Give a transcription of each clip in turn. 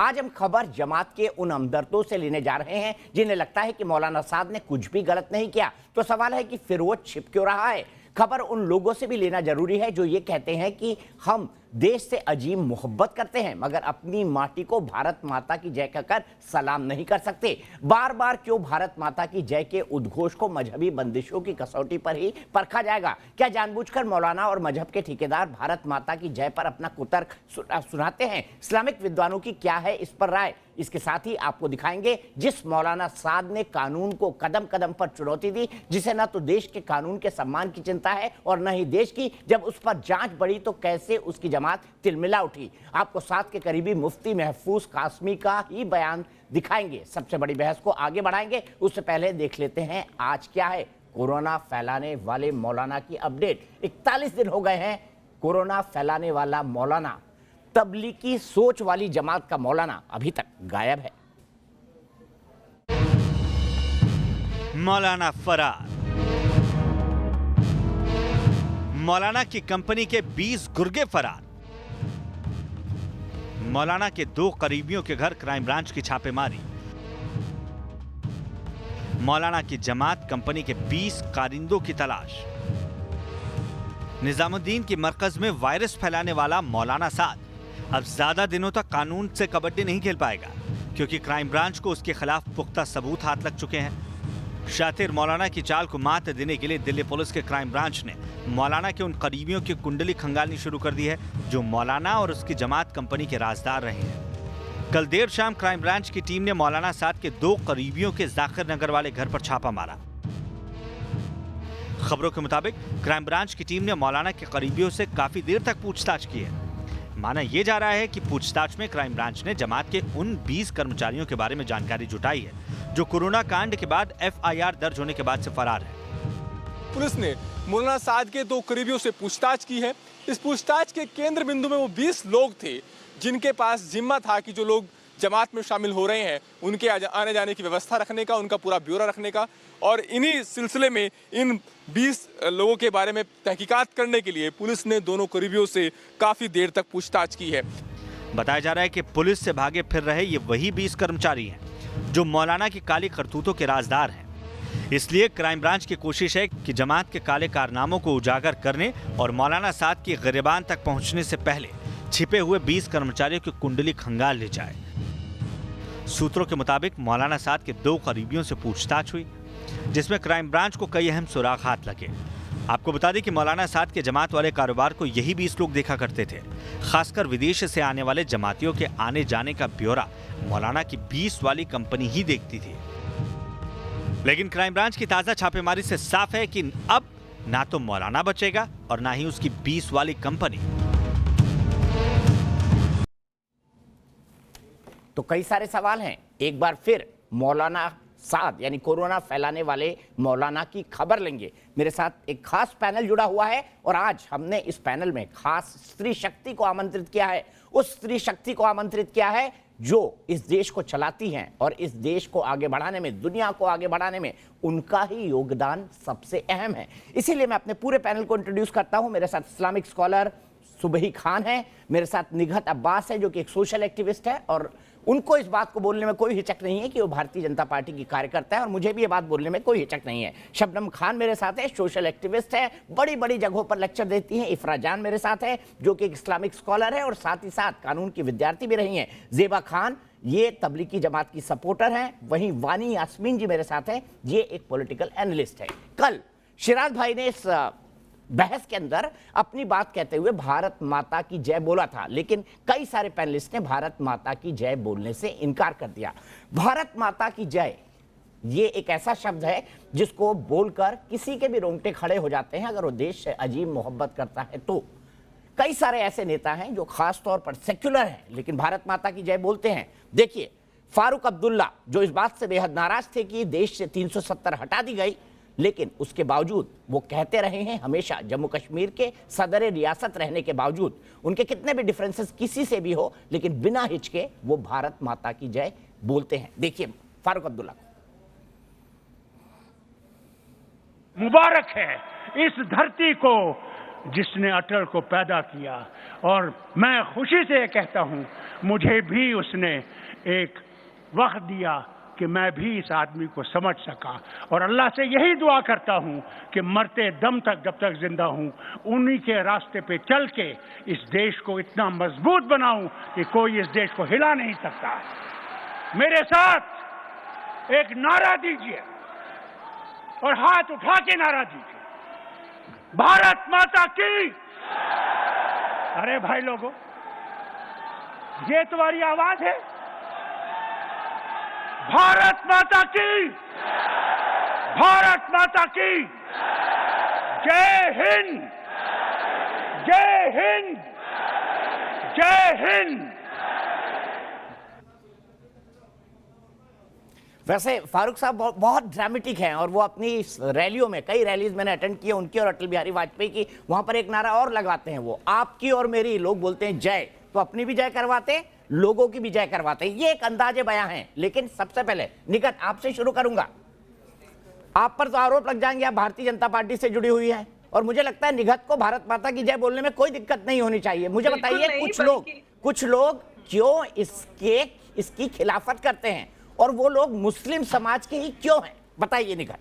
आज हम खबर जमात के उन हमदर्दों से लेने जा रहे हैं जिन्हें लगता है कि मौलाना साद ने कुछ भी गलत नहीं किया। तो सवाल है कि फिर वो छिप क्यों रहा है। खबर उन लोगों से भी लेना जरूरी है जो ये कहते हैं कि हम देश से अजीब मोहब्बत करते हैं मगर अपनी माटी को भारत माता की जय कहकर सलाम नहीं कर सकते। बार बार क्यों भारत माता की जय के उद्घोष को मजहबी बंदिशों की कसौटी पर ही परखा जाएगा? क्या जानबूझकर मौलाना और मजहब के ठेकेदार भारत माता की जय पर अपना कुतर्क सुनाते हैं? इस्लामिक विद्वानों की क्या है इस पर राय? इसके साथ ही आपको दिखाएंगे जिस मौलाना साद ने कानून को कदम कदम पर चुनौती दी, जिसे न तो देश के कानून के सम्मान की चिंता है और न ही देश की, जब उस पर जांच बढ़ी तो कैसे उसकी जमात तिलमिला उठी। आपको साद के करीबी मुफ्ती महफूज कासमी का ही बयान दिखाएंगे। सबसे बड़ी बहस को आगे बढ़ाएंगे, उससे पहले देख लेते हैं आज क्या है कोरोना फैलाने वाले मौलाना की अपडेट। 41 दिन हो गए हैं कोरोना फैलाने वाला मौलाना, तबलीगी सोच वाली जमात का मौलाना अभी तक गायब है। मौलाना फरार। मौलाना की कंपनी के 20 गुर्गे फरार। मौलाना के 2 करीबियों के घर क्राइम ब्रांच की छापेमारी। मौलाना की जमात कंपनी के 20 कारिंदों की तलाश। निजामुद्दीन की मरकज में वायरस फैलाने वाला मौलाना साद अब ज्यादा दिनों तक कानून से कबड्डी नहीं खेल पाएगा क्योंकि क्राइम ब्रांच को उसके खिलाफ पुख्ता सबूत हाथ लग चुके हैं। शातिर मौलाना की चाल को मात देने के लिए दिल्ली पुलिस के क्राइम ब्रांच ने मौलाना के उन करीबियों की कुंडली खंगालनी शुरू कर दी है जो मौलाना और उसकी जमात कंपनी के राजदार रहे हैं। कल देर शाम क्राइम ब्रांच की टीम ने मौलाना साद के 2 करीबियों के जाकिर नगर वाले घर पर छापा मारा। खबरों के मुताबिक क्राइम ब्रांच की टीम ने मौलाना के करीबियों से काफी देर तक पूछताछ की है। माना यह जा रहा है कि पूछताछ में क्राइम ब्रांच ने जमात के उन 20 कर्मचारियों के बारे में जानकारी जुटाई है जो कोरोना कांड के बाद FIR दर्ज होने के बाद से फरार है। पुलिस ने मौलाना साद के 2 करीबियों से पूछताछ की है। इस पूछताछ के केंद्र बिंदु में वो 20 लोग थे जिनके पास जिम्मा था कि जो लोग जमात में शामिल हो रहे हैं उनके आने जाने की व्यवस्था रखने का, उनका पूरा ब्यौरा रखने का। और इन्हीं सिलसिले में इन 20 लोगों के बारे में तहकीकात करने के लिए पुलिस ने दोनों करीबियों से काफी देर तक पूछताछ की है। बताया जा रहा है कि पुलिस से भागे फिर रहे ये वही 20 कर्मचारी हैं जो मौलाना की काली करतूतों के राजदार हैं। इसलिए क्राइम ब्रांच की कोशिश है कि जमात के काले कारनामों को उजागर करने और मौलाना साद की गिरबान तक पहुंचने से पहले छिपे हुए 20 कर्मचारियों की कुंडली खंगाल ली जाए। सूत्रों के मुताबिक मौलाना साद के 2 करीबियों से पूछताछ हुई जिसमें क्राइम ब्रांच को कई अहम सुराग हाथ लगे। आपको बता दें कि मौलाना साद के जमात वाले कारोबार को यही 20 लोग देखा करते थे। खासकर विदेश से आने वाले जमातियों के आने जाने का ब्यौरा मौलाना की 20 वाली कंपनी ही देखती थी। लेकिन क्राइम ब्रांच की ताजा छापेमारी से साफ है कि अब ना तो मौलाना बचेगा और ना ही उसकी 20 वाली कंपनी। तो कई सारे सवाल हैं। एक बार फिर मौलाना साद यानी कोरोना फैलाने वाले मौलाना की खबर लेंगे। मेरे साथ एक खास पैनल जुड़ा हुआ है और आज हमने इस पैनल में खास स्त्री शक्ति को आमंत्रित किया है। उस स्त्री शक्ति को आमंत्रित किया है जो इस देश को चलाती हैं और इस देश को आगे बढ़ाने में, दुनिया को आगे बढ़ाने में उनका ही योगदान सबसे अहम है। इसीलिए मैं अपने पूरे पैनल को इंट्रोड्यूस करता हूं। मेरे साथ इस्लामिक स्कॉलर सुबही खान है, मेरे साथ निघत अब्बास है जो कि एक सोशल एक्टिविस्ट है और उनको इस बात को बोलने में कोई हिचक नहीं है कि वो भारतीय जनता पार्टी की कार्यकर्ता है और मुझे भी ये बात बोलने में कोई हिचक नहीं है। शबनम खान मेरे साथ है, सोशल एक्टिविस्ट है, बड़ी बड़ी जगहों पर लेक्चर देती हैं। इफ्रा जान मेरे साथ है जो कि एक इस्लामिक स्कॉलर है और साथ ही साथ कानून की विद्यार्थी भी रही हैं। जेबा खान ये तबलीगी जमात की सपोर्टर हैं। वहीं वानी यास्मीन जी मेरे साथ है, ये एक पॉलिटिकल एनालिस्ट है। कल शिराज भाई ने इस बहस के अंदर अपनी बात कहते हुए भारत माता की जय बोला था, लेकिन कई सारे पैनलिस्ट ने भारत माता की जय बोलने से इनकार कर दिया। भारत माता की जय ये एक ऐसा शब्द है जिसको बोलकर किसी के भी रोंगटे खड़े हो जाते हैं अगर वो देश से अजीब मोहब्बत करता है तो। कई सारे ऐसे नेता हैं जो खास तौर पर सेक्युलर हैं लेकिन भारत माता की जय बोलते हैं। देखिए फारूक अब्दुल्ला जो इस बात से बेहद नाराज थे कि देश से 370 हटा दी गई, लेकिन उसके बावजूद वो कहते रहे हैं हमेशा, जम्मू कश्मीर के सदर रियासत रहने के बावजूद, उनके कितने भी डिफरेंसेस किसी से भी हो लेकिन बिना हिचके वो भारत माता की जय बोलते हैं। देखिए फारूक अब्दुल्ला। मुबारक है इस धरती को जिसने अटल को पैदा किया और मैं खुशी से कहता हूं मुझे भी उसने एक वक्त दिया कि मैं भी इस आदमी को समझ सका, और अल्लाह से यही दुआ करता हूं कि मरते दम तक जब तक जिंदा हूं उन्हीं के रास्ते पे चल के इस देश को इतना मजबूत बनाऊं कि कोई इस देश को हिला नहीं सकता। मेरे साथ एक नारा दीजिए और हाथ उठा के नारा दीजिए, भारत माता की। अरे भाई लोगों, ये तुम्हारी आवाज है? भारत माता की, भारत माता की। जय हिंद, जय हिंद, जय हिंद। वैसे फारूक साहब बहुत ड्रामेटिक हैं, और वो अपनी रैलियों में, कई रैलीज मैंने अटेंड किए उनकी और अटल बिहारी वाजपेयी की, वहां पर एक नारा और लगाते हैं, वो आपकी और मेरी, लोग बोलते हैं जय, तो अपनी भी जय करवाते हैं, लोगों की भी जय करवाते हैं। ये एक अंदाजे बयां है। लेकिन सबसे पहले निगत आपसे शुरू करूंगा। आप पर तो आरोप लग जाएंगे आप भारतीय जनता पार्टी से जुड़ी हुई है, और मुझे लगता है निगत को भारत माता की जय बोलने में कोई दिक्कत नहीं होनी चाहिए। मुझे बताइए, कुछ लोग क्यों इसकी खिलाफत करते हैं, और वो लोग मुस्लिम समाज के ही क्यों हैं? बताइए निगत।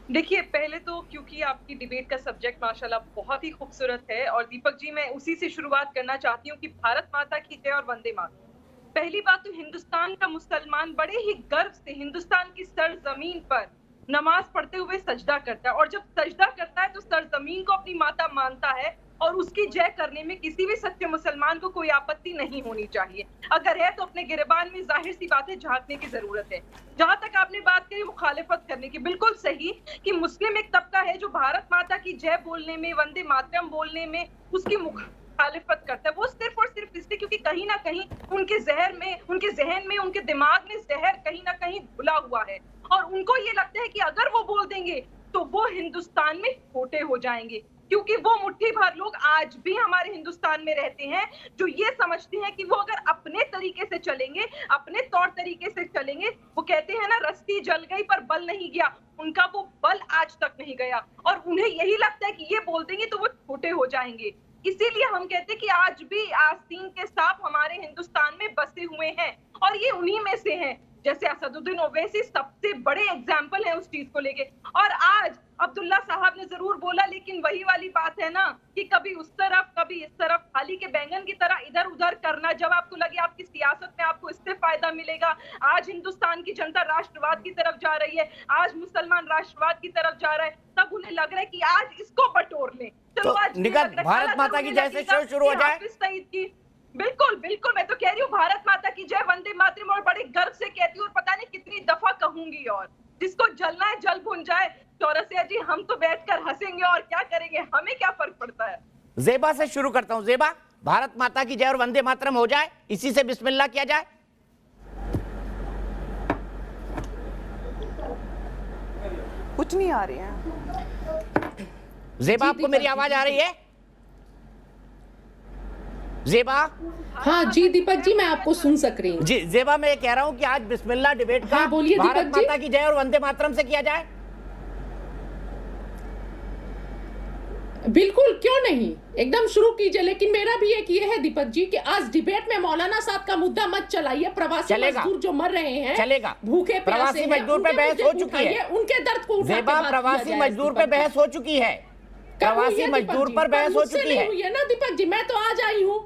देखिए, पहले तो क्योंकि आपकी डिबेट का सब्जेक्ट माशाल्लाह बहुत ही खूबसूरत है, और दीपक जी मैं उसी से शुरुआत करना चाहती हूँ कि भारत माता की जय और वंदे मातरम। पहली बात तो हिंदुस्तान का मुसलमान बड़े ही गर्व से हिंदुस्तान की सरजमीन पर नमाज पढ़ते हुए सजदा करता है, और जब सजदा करता है तो सरजमीन को अपनी माता मानता है, और उसकी जय करने में किसी भी सच्चे मुसलमान को कोई आपत्ति नहीं होनी चाहिए। अगर है तो अपने गिरबान में जाहिर सी बात है झांकने की जरूरत है। जहां तक आपने बात करी मुखालिफत करने की, बिल्कुल सही कि मुस्लिम एक तबका है जो भारत माता की जय बोलने में, वंदे मातरम बोलने में उसकी मुखालिफत करता है। वो सिर्फ और सिर्फ इसलिए क्योंकि कहीं ना कहीं उनके जहन में, उनके दिमाग में जहर कहीं ना कहीं घुला हुआ है, और उनको ये लगता है कि अगर वो बोल देंगे तो वो हिंदुस्तान में छोटे हो जाएंगे, क्योंकि वो मुट्ठी भर लोग आज भी हमारे हिंदुस्तान में रहते हैं जो ये समझते हैं कि वो अगर अपने तरीके से चलेंगे, अपने तौर तरीके से चलेंगे, वो कहते हैं ना रस्सी जल गई पर बल नहीं गया, उनका वो बल आज तक नहीं गया, और उन्हें यही लगता है कि ये बोल देंगे तो वो छोटे हो जाएंगे। इसीलिए हम कहते हैं कि आज भी आस्तीन के सांप हमारे हिंदुस्तान में बसे हुए हैं, और ये उन्हीं में से हैं। जैसे असदुद्दीन ओवैसी सबसे बड़े एग्जाम्पल है उस चीज को लेके। और आज अब्दुल्ला साहब ने जरूर बोला, लेकिन वही वाली बात है ना कि कभी उस तरफ कभी इस तरफ, थाली के बैंगन की तरह इधर उधर करना। जब आपको लगे आपकी सियासत में आपको इससे फायदा मिलेगा, आज हिंदुस्तान की जनता राष्ट्रवाद की तरफ जा रही है, आज मुसलमान राष्ट्रवाद की तरफ जा रहा है, तब उन्हें लग रहा है कि आज इसको बटोर लें। चलो तो आज निगत भारत माता की जय से शुरू हो जाए। सईद की बिल्कुल बिल्कुल, मैं तो कह रही हूँ भारत माता की जय, वंदे मातरम, और बड़े गर्व से कहती हूँ, और पता नहीं कितनी दफा कहूंगी। और जिसको जलना है जल भुन जाए। चौरसिया जी, हम तो बैठकर हंसेंगे और क्या करेंगे, हमें क्या फर्क पड़ता है। ज़ेबा से शुरू करता हूं। ज़ेबा, भारत माता की जय और वंदे मातरम हो जाए, इसी से बिस्मिल्लाह किया जाए। कुछ नहीं आ रही है। ज़ेबा, आपको मेरी आवाज आ रही है? ज़ेबा? हाँ जी दीपक जी, मैं आपको सुन सक रही हूँ। जी ज़ेबा, मैं ये कह रहा हूँ कि आज बिस्मिल्लाह डिबेट का हाँ, बोलिए भारत दीपक जी। माता की जय और वंदे मातरम से किया जाए। बिल्कुल, क्यों नहीं, एकदम शुरू कीजिए। लेकिन मेरा भी एक ये है दीपक जी कि आज डिबेट में मौलाना साहब का मुद्दा मत चलाइए। प्रवासी मजदूर जो मर रहे हैं, चलेगा, भूखे प्रवासी मजदूर पे बहस हो चुकी है, उनके दर्द को उठा के ज़ेबा, बात प्रवासी किया जाए। मजदूर पे बहस हो चुकी है, प्रवासी मजदूर पर बहस हो चुकी है। हुई है ना दीपक जी, मैं तो आज आई हूँ,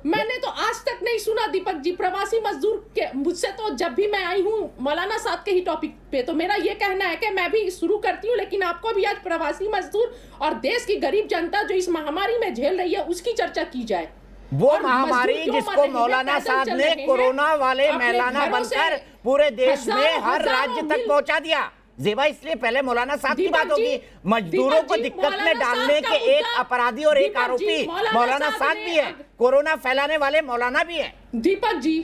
मैंने तो आज तक नहीं सुना दीपक जी प्रवासी मजदूर के मुझसे। तो जब भी मैं आई हूँ मौलाना साहब के ही टॉपिक पे, तो मेरा ये कहना है कि मैं भी शुरू करती हूँ, लेकिन आपको भी आज प्रवासी मजदूर और देश की गरीब जनता जो इस महामारी में झेल रही है उसकी चर्चा की जाए। वो महामारी जिसको मौलाना साहब ने कोरोना वाले मौलाना बनकर पूरे देश में हर राज्य तक पहुंचा दिया। ज़ेबा, इसलिए पहले मौलाना साहब की बात होगी। मजदूरों को दिक्कत में डालने के एक अपराधी और एक आरोपी मौलाना साहब भी है, कोरोना फैलाने वाले मौलाना भी है। दीपक जी,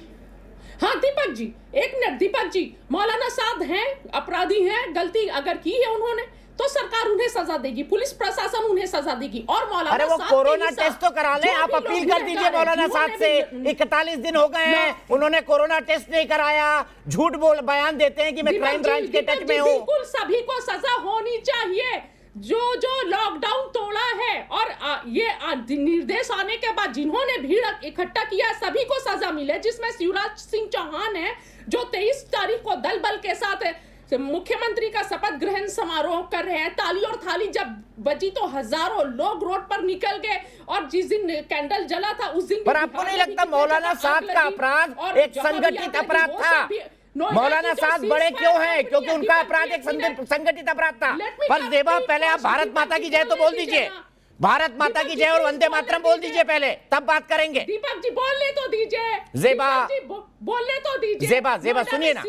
हाँ दीपक जी, एक मिनट दीपक जी, मौलाना साहब हैं, अपराधी हैं, गलती अगर की है उन्होंने तो सरकार उन्हें सजा देगी, पुलिस प्रशासन उन्हें सजा देगी। और मौलाना, अरे वो कोरोना टेस्ट तो करा लें, आप अपील कर दीजिए मौलाना साहब से। 41 दिन हो गए हैं, उन्होंने कोरोना टेस्ट नहीं कराया, झूठ बोल बयान देते हैं कि मैं क्राइम ब्रांच के टच में हूँ। बिल्कुल, सभी को सजा होनी चाहिए। जो लॉकडाउन तोड़ा है और ये निर्देश आने के बाद जिन्होंने भीड़ इकट्ठा किया सभी को सजा मिले, जिसमें शिवराज सिंह चौहान है जो 23 तारीख को दल बल के साथ मुख्यमंत्री का शपथ ग्रहण समारोह कर रहे हैं। ताली और थाली जब बजी तो हजारों लोग रोड पर निकल गए और जिस दिन कैंडल जला था उस दिन पर आपको नहीं लगता मौलाना साद का अपराध एक संगठित अपराध था? मौलाना साद बड़े क्यों हैं? क्योंकि उनका अपराध एक संगठित अपराध था। पर ज़ेबा पहले आप भारत माता की जय तो बोल दीजिए, भारत माता की जय और वंदे मातरम बोल दीजिए पहले, तब बात करेंगे। दीपक जी बोलने तो दीजिए, ज़ेबा बोलने तो दीजिए। ज़ेबा सुनिए ना,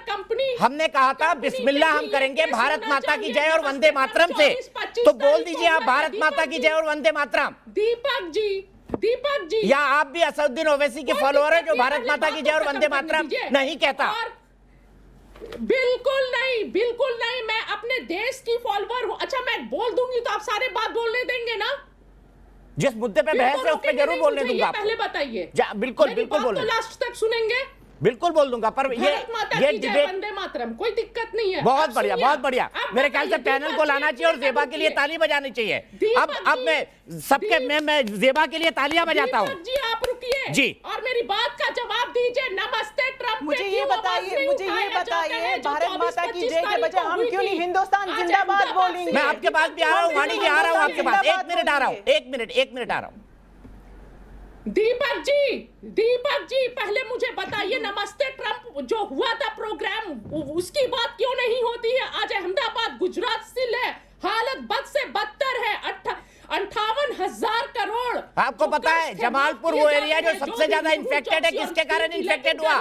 कंपनी हमने कहा था बिस्मिल्लाह हम करेंगे भारत माता की जय और वंदे मातरम से, तो बोल दीजिए आप भारत माता की जय और वंदे मातरम। दीपक जी या आप भी असदुद्दीन ओवैसी के फॉलोअर है जो भारत माता की जय और वंदे मातरम नहीं कहता? बिल्कुल नहीं, मैं अपने देश की फॉलोअर हूँ। अच्छा मैं बोल दूंगी तो आप सारे बात बोलने देंगे ना? जिस मुद्दे पे बहस है उस पे जरूर बोलने दूंगा। पहले बताइए। बिल्कुल बोलने, तो लास्ट तक सुनेंगे, बिल्कुल बोल दूंगा। पर ये डिबेट वंदे मातरम कोई दिक्कत नहीं है। बहुत बढ़िया। मेरे ख्याल से पैनल को लाना चाहिए और ज़ेबा के लिए ताली बजानी चाहिए। अब मैं सबके मैं ज़ेबा के लिए तालियां बजाता हूँ। जी आप रुकिए जी, और मेरी बात का जवाब दीजिए। नमस्ते ट्रम्प। मुझे ये बताइए भारत माता की जय के बजाय हम क्यों नहीं हिंदुस्तान जिंदाबाद बोलेंगे? मैं आपके पास भी आ रहा हूँ, वाणी जी आ रहा हूँ आपके पास। एक मिनट आ रहा हूँ। दीपक जी पहले मुझे बताइए, नमस्ते ट्रम्प जो हुआ था प्रोग्राम उसकी बात क्यों नहीं होती है? आज अहमदाबाद गुजरात स्थित है, हालत बद से बदतर है। 58,000 करोड़। आपको पता है जमालपुर वो एरिया जो सबसे ज्यादा इन्फेक्टेड है, किसके कारण इन्फेक्टेड हुआ?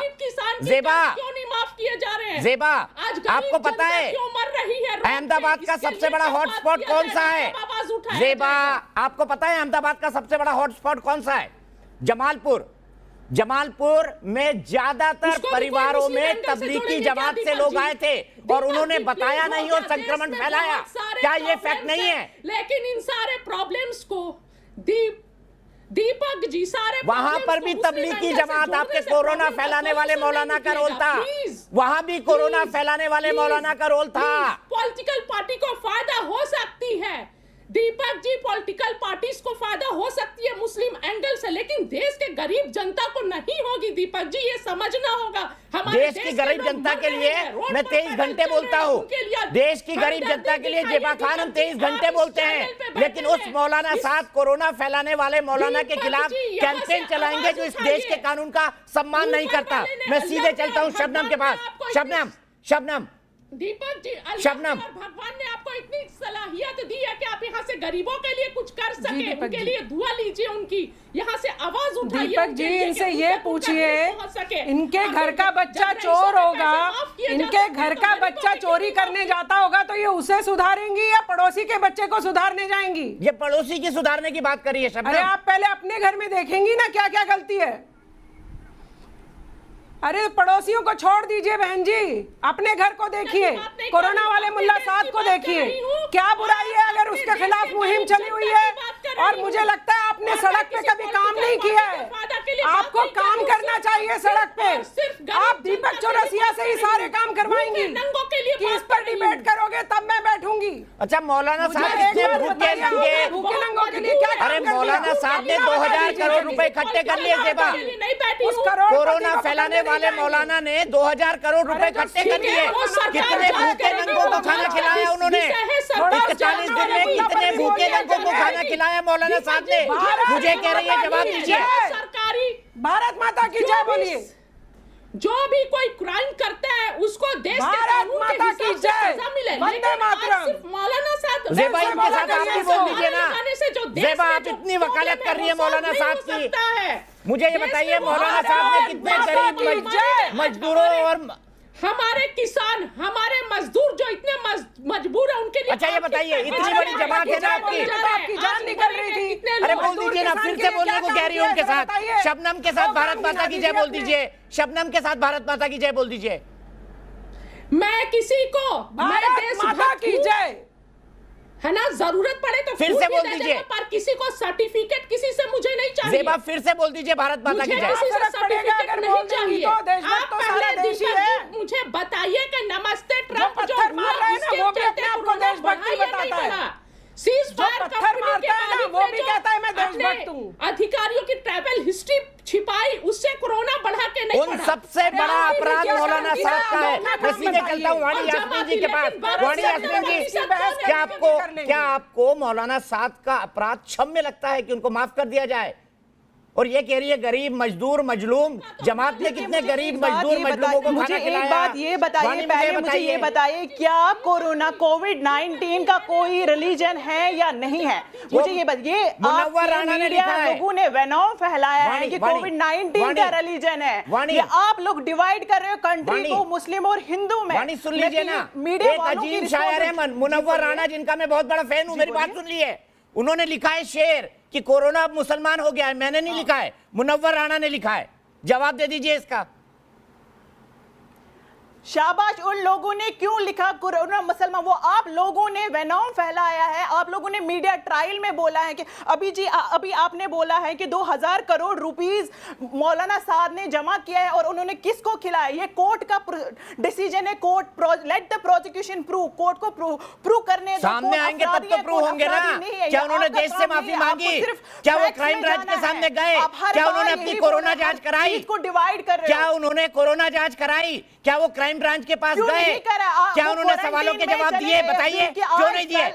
ज़ेबा क्यों नहीं माफ किए जा रहे हैं? ज़ेबा आपको पता है क्यों मर रही है? अहमदाबाद का सबसे बड़ा हॉटस्पॉट कौन सा है? ज़ेबा आपको पता है अहमदाबाद का सबसे बड़ा हॉटस्पॉट कौन सा है? जमालपुर में ज्यादातर परिवारों में तबलीगी जमात से लोग आए थे और उन्होंने बताया नहीं और संक्रमण फैलाया। क्या ये फैक्ट नहीं है? लेकिन इन सारे प्रॉब्लम्स को दीपक जी सारे वहां पर भी तबलीगी जमात आपके कोरोना फैलाने वाले मौलाना का रोल था। वहां भी कोरोना फैलाने वाले मौलाना का रोल था। पॉलिटिकल पार्टी को फायदा हो सकती है दीपक जी, पॉलिटिकल पार्टीज को फायदा हो सकती है मुस्लिम एंगल से, लेकिन देश के गरीब जनता को नहीं होगी। दीपक जी ये समझना होगा। देश की गरीब जनता के लिए मैं 23 घंटे बोलता हूँ। देश की गरीब जनता के लिए ज़ेबा खान हम 23 घंटे बोलते हैं, लेकिन उस मौलाना साथ कोरोना फैलाने वाले मौलाना के खिलाफ कैंपेन चलाएंगे जो इस देश के कानून का सम्मान नहीं करता। मैं सीधे चलता हूँ शबनम के पास। शबनम दीपक जी, शबनम भगवान ने आपको इतनी सलाहियत दी है कि आप यहाँ से गरीबों के लिए कुछ कर सके, उनके लिए दुआ लीजिए, उनकी यहाँ से आवाज उठाइए। दीपक जी इनसे ये पूछिए, इनके घर का बच्चा चोर होगा, इनके घर का बच्चा चोरी करने जाता होगा तो ये उसे सुधारेंगी या पड़ोसी के बच्चे को सुधारने जाएंगी? ये पड़ोसी की सुधारने की बात करिए शबनम। अरे आप पहले अपने घर में देखेंगी ना क्या क्या गलती है। अरे पड़ोसियों को छोड़ दीजिए बहन जी, अपने घर को देखिए, कोरोना वाले मुल्ला साद को देखिए, क्या बुराई है अगर उसके खिलाफ मुहिम चली हुई है। और मुझे लगता है आपने सड़क पे कभी काम नहीं किया है, आपको काम करना चाहिए सड़क पे। आप दीपक चौरसिया से ही सारे काम करवाएंगी कि इस पर डिबेट करोगे तब मैं बैठूंगी। अच्छा मौलाना साहब इतने भूखे नंगों के लिए क्या? अरे मौलाना साहब ने 2000 करोड़ रुपए इकट्ठे कर लिए ज़ेबा। कोरोना फैलाने वाले मौलाना ने 2000 करोड़ रुपए इकट्ठे कर लिए। कितने भूखे नंगों को खाना खिलाया उन्होंने? 41 दिन में कितने भूखे नंगों को खाना खिलाया मौलाना साहब ने? मुझे कह रही है जवाब दीजिए। सरकारी भारत माता की जय बोलिए। जो भी कोई क्राइम करता है उसको देश के भारत कानून के माता हिसाब की से जय, सजा मिले। वंदे मातरम। सिर्फ मौलाना साहब ज़ेबा इनके साथ आप भी बोल दीजिए ना। ज़ेबा आप जो इतनी वकालत कर रही है मौलाना साहब की, है मुझे ये बताइए मौलाना साहब ने कितने गरीब मजदूरों और हमारे किसान, हमारे मजदूर जो इतने मजबूर है उनके लिए। अच्छा ये बताइए इतनी बड़ी जमात है ना आपकी जान निकल रही थी। अरे बोल दीजिए ना, फिर से बोलने को कह रही हूँ उनके साथ। शबनम के साथ भारत माता की जय बोल दीजिए। शबनम के साथ भारत माता की जय बोल दीजिए। मैं किसी को भारत माता की जय है ना, जरूरत पड़े तो फिर से बोल दीजिए। पर किसी को सर्टिफिकेट किसी से मुझे नहीं चाहिए। ज़ेबा फिर से बोल दीजिए भारत माता की जय। किसी से सर्टिफिकेट नहीं चाहिए। आप पहले मुझे बताइए कि नमस्ते ट्रम्प जो मार रहे हैं ना वो भी अपने आप को देशभक्ति बताता है। सीज जो पत्थर मारता है ना, वो भी कहता है मैं देशभक्त हूँ। अधिकारियों की ट्रैवल हिस्ट्री छिपाई, उससे कोरोना बढ़ा के नहीं उन सबसे बड़ा अपराध मौलाना साहब का है। मैं सीधे चलता हूँ वाणी यास्मीन जी के पास। वाणी यास्मीन जी, क्या आपको मौलाना साहब का अपराध क्षम्य लगता है कि उनको माफ कर दिया जाए? और ये कह रही है गरीब मजदूर मजलूम, जमात ने कितने गरीब मजदूर मजलूमों को खाना खिलाया? एक बात ये बताइए, पहले मुझे ये बताइए, क्या कोरोना कोविड-19 का कोई रिलीजन है या नहीं है? मुझे ये बताइए। मुनव्वर राणा ने लिखा है, लोगों ने वेनॉम फैलाया है कि कोविड-19 का रिलीजन है। ये आप लोग डिवाइड कर रहे हो कंट्री को मुस्लिम और हिंदू में। वाणी सुन लीजिए ना, एक अजीम शायर है मुनव्वर राणा, जिनका मैं बहुत बड़ा फैन हूं, मेरी बात सुन लीजिए। उन्होंने लिखा है शेर कि कोरोना अब मुसलमान हो गया है। मैंने नहीं लिखा है, मुनव्वर राणा ने लिखा है। जवाब दे दीजिए इसका। शाबाश, उन लोगों ने क्यों लिखा कोरोना मुसलमान? वो आप लोगों ने वेनॉम फैलाया है। आप लोगों ने मीडिया ट्रायल में बोला है कि अभी आपने बोला है कि 2000 करोड़ रुपीस मौलाना साद ने जमा किया है और उन्होंने किसको खिलाया? ये कोर्ट का डिसीजन है। Court let the prosecution prove, court को प्रूव करने दो। सामने आएंगे तब तो प्रूव होंगे ना। क्या उन्होंने देश से माफी मांगी? क्या वो क्राइम ब्रांच के सामने गए? क्या उन्होंने अपनी कोरोना जांच कराई? इसको डिवाइड कर रहे हो। क्या उन्होंने कोरोना जांच कराई? क्या वो क्राइम ब्रांच के पास गए? क्या उन्होंने सवालों के जवाब दिए? बताइए, क्यों नहीं दिए?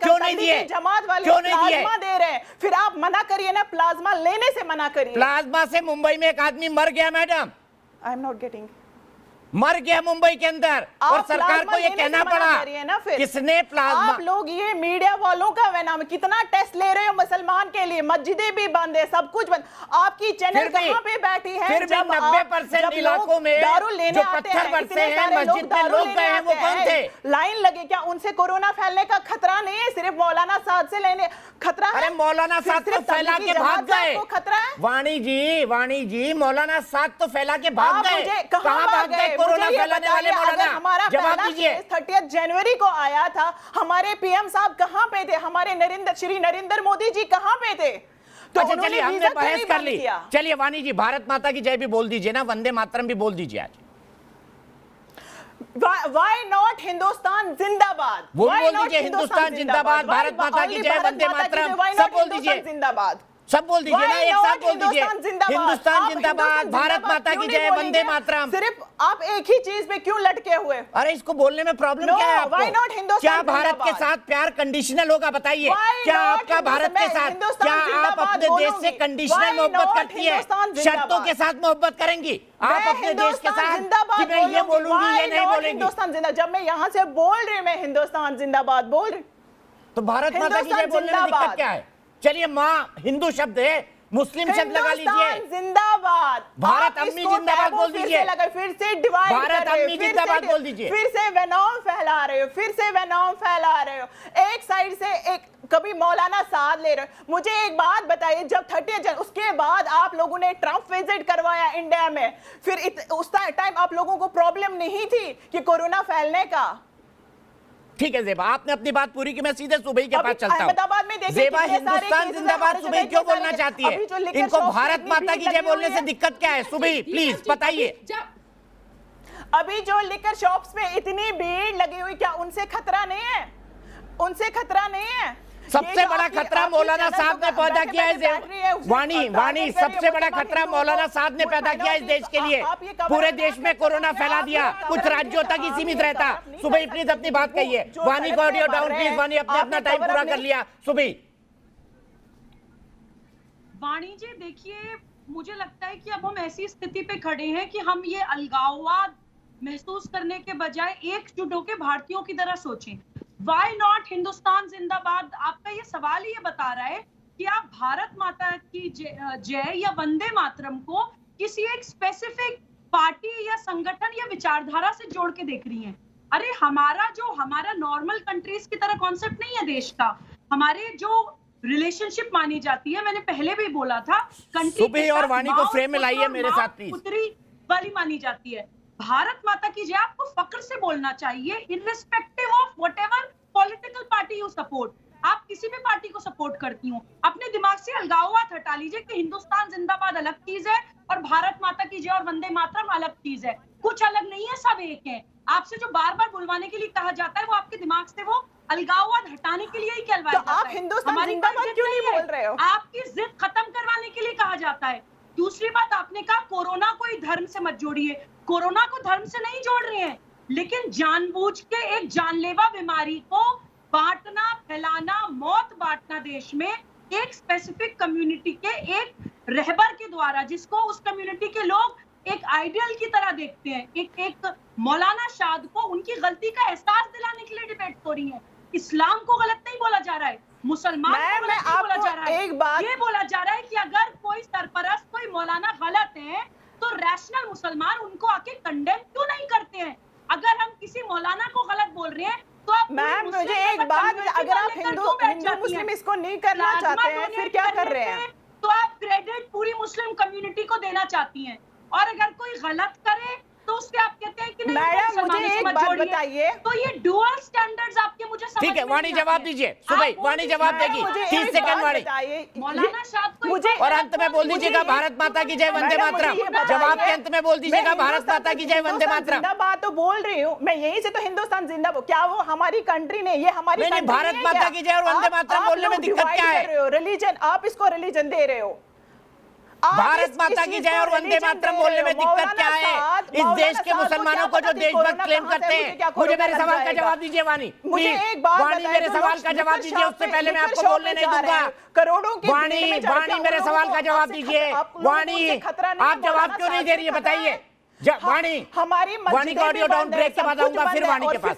क्यों नहीं दिए? जमात वाले क्यों नहीं दिए? प्लाज्मा दे रहे हैं, फिर आप मना करिए ना, प्लाज्मा लेने से मना करिए। प्लाज्मा से मुंबई में एक आदमी मर गया madam, I am not getting, मर गया मुंबई के अंदर, और सरकार को ये कहना पड़ा किसने प्लाज्मा। आप लोग ये मीडिया वालों का वेनॉम, कितना टेस्ट ले रहे हो मुसलमान के लिए? मस्जिदें भी बंद है, सब कुछ बंद। आपकी चैनल कहां पे बैठी है? फिर भी 90% इलाकों में दारू लेने जो पत्थर बरसे हैं, मस्जिद में लोग गए हैं, वो कौन थे? लाइन लगे, क्या उनसे कोरोना फैलने का खतरा नहीं है? सिर्फ मौलाना साद से लेने खतरा है? अरे मौलाना साद तो फैला के भाग गए। खतरा है? वाणी जी, मौलाना साद तो फैला के भाग गए। कहां भाग गए? कोरोना फैलाने वाले मौलाना, हमारा जवाब दीजिए। 30 जनवरी को आया था, हमारे पीएम साहब कहां पे थे? हमारे श्री नरेंद्र मोदी जी कहां पे थे? तो अच्छा चलिए, हमने बहस कर ली। चलिए वाणी जी, भारत माता की जय भी बोल दीजिए ना, वंदे मातरम भी बोल दीजिए आज। Why not हिंदुस्तान जिंदाबाद? वो बोल दीजिए, हिंदुस्तान जिंदाबाद, भारत माता की जय, वंदे मातरम, सब बोल दीजिए, जिंदाबाद, सब बोल दीजिए ना, एक साथ बोल दीजिए। हिंदुस्तान जिंदाबाद, भारत माता की जय, वंदे मातरम। सिर्फ आप एक ही चीज पे क्यों लटके हुए? अरे इसको बोलने में प्रॉब्लम क्या है आपको? क्या भारत के साथ प्यार कंडीशनल होगा? बताइए, क्या आपका भारत के साथ, क्या आप अपने देश से कंडीशनल मोहब्बत करती है? शर्तों के साथ मोहब्बत करेंगी आप अपने देश के साथ कि मैं ये बोलूंगी, ये नहीं बोलेंगी? हिंदुस्तान जिंदाबाद, जब मैं यहाँ से बोल रही हूँ, मैं हिंदुस्तान जिंदाबाद बोल रही, तो भारत माता की जय बोलने में दिक्कत क्या है? चलिए, माँ हिंदू शब्द है, मुस्लिम शब्द लगा लीजिए। जिंदाबाद, भारत अम्मी जिंदाबाद बोल दीजिए। फिर से डिवाइड भारत अम्मी जिंदाबाद बोल दीजिए। फिर से वेनॉम फैला रहे हो, फिर से वेनॉम फैला रहे हो। एक साइड से एक कभी मौलाना साद ले रहे हो। मुझे एक बात बताइए, जब 30 उसके बाद आप लोगों ने ट्रंप विजिट करवाया इंडिया में, फिर उस टाइम आप लोगों को प्रॉब्लम नहीं थी कि कोरोना फैलने का? ठीक है ज़ेबा, आपने अपनी बात पूरी की, मैं सीधे सुबह के पास चलता हूं। हूँ। ज़ेबा हिंदुस्तान जिंदाबाद सुबह क्यों बोलना चाहती है? इनको भारत माता की जय बोलने से दिक्कत क्या है? सुबह प्लीज बताइए। अभी जो लिकर शॉप्स में इतनी भीड़ लगी हुई, क्या उनसे खतरा नहीं है? उनसे खतरा नहीं है? सबसे बड़ा खतरा मौलाना साहब ने पैदा किया है। वाणी, सबसे बड़ा खतरा मौलाना साहब ने पैदा किया इस देश के लिए। पूरे देश में कोरोना फैला दिया, कुछ राज्यों तक ही सीमित रहता। सुबह प्लीज अपनी बात कहिए। वाणी को ऑडियो डाउन प्लीज। वाणी अपने अपना टाइम पूरा कर लिया। सुबह वाणी जी, देखिए, मुझे लगता है कि अब हम ऐसी स्थिति पे खड़े हैं कि हम ये अलगाववाद महसूस करने के बजाय एकजुट होकर भारतीयों की तरह सोचें। Why not हिंदुस्तान जिंदाबाद? आपका ये सवाल ही बता रहा है कि आप भारत माता की जय या वंदे मातरम को किसी एक स्पेसिफिक पार्टी या संगठन या विचारधारा से जोड़ के देख रही हैं। अरे हमारा नॉर्मल कंट्रीज की तरह कॉन्सेप्ट नहीं है देश का। हमारे जो रिलेशनशिप मानी जाती है, मैंने पहले भी बोला था, कंट्री और वाणी को फ्रेम में लाइए मेरे साथ प्लीज। पुत्री वाली मानी जाती है। भारत माता की जय आपको फक्र से बोलना चाहिए, irrespective of whatever political party you support. आप किसी भी पार्टी को सपोर्ट करती हो, अपने दिमाग से अलगाववाद हटा लीजिए कि हिंदुस्तान जिंदाबाद अलग चीज है और भारत माता की जय और वंदे मातरम अलग चीज है। कुछ अलग नहीं है, सब एक है। आपसे जो बार बार बुलवाने के लिए कहा जाता है, वो आपके दिमाग से वो अलगाववाद हटाने के लिए ही कहलवाया तो आप हिंदुस्तान जिंदाबाद क्यों नहीं बोल रहे हो? आपकी जिद खत्म करवाने के लिए कहा जाता है। दूसरी बात, आपने कहा कोरोना को ही धर्म से मत जोड़िए। कोरोना को धर्म से नहीं जोड़ रहे हैं, लेकिन जानबूझ के एक जानलेवा बीमारी को बांटना, फैलाना, मौत बांटना देश में एक स्पेसिफिक कम्युनिटी के एक रहबर के द्वारा, जिसको उस कम्युनिटी के लोग एक आइडियल की तरह देखते हैं। एक मौलाना शाद को उनकी गलती का एहसास दिलाने के लिए डिबेट हो रही है। इस्लाम को गलत नहीं बोला जा रहा है, मुसलमान को गलत नहीं बोला जा रहा है। एक बात ये बोला जा रहा है कि अगर कोई सरपरस्त, कोई मौलाना गलत है तो रैशनल मुसलमान उनको आके कंडेम क्यों नहीं करते हैं? अगर हम किसी मौलाना को गलत बोल रहे हैं तो आप मैम मुझे एक बात, अगर आप हिंदू मुस्लिम इसको नहीं करना चाहते हैं फिर क्या कर रहे हैं? तो आप क्रेडिट पूरी मुस्लिम कम्युनिटी को देना चाहती हैं, और अगर कोई गलत करे तो उससे आप कहते हैं कि नहीं, मैडम मुझे एक बात बताइए, तो ये डुअल स्टैंडर्ड्स आपके मुझे समझ ठीक है, वाणी जवाब दीजिए। सुबह वाणी जवाब देगी, 30 सेकंड वाणी। मौलाना शाद को मुझे और अंत में बोल दीजिएगा भारत माता की जय, वंदे मातरम। जवाब के अंत में बोल दीजिएगा भारत माता की जय, वंदे मातरम। जिंदाबाद तो बोल रही हूँ मैं, यहीं से तो हिंदुस्तान जिंदाबाद। क्या वो हमारी कंट्री ने, ये हमारी नहीं, भारत माता की जय और वंदे मातरम बोलने में दिक्कत क्या है? रिलीजन, आप इसको रिलीजन दे रहे हो। भारत माता की जय और वंदे मातरम बोलने में दिक्कत क्या है? इस देश के मुसलमानों को जो देशभक्त क्लेम करते हैं, मुझे मेरे सवाल का जवाब दीजिए वाणी। मुझे एक बात वाणी मेरे सवाल का जवाब दीजिए, उससे पहले मैं आपको बोलने नहीं दूंगा। करोड़ों के वाणी मेरे सवाल का जवाब दीजिए। वाणी आप जवाब क्यों नहीं दे रही है, बताइए। वाणी हमारी वाणी का ऑडियो डाउन, ब्रेक के बाद आऊंगा फिर वाणी के पास।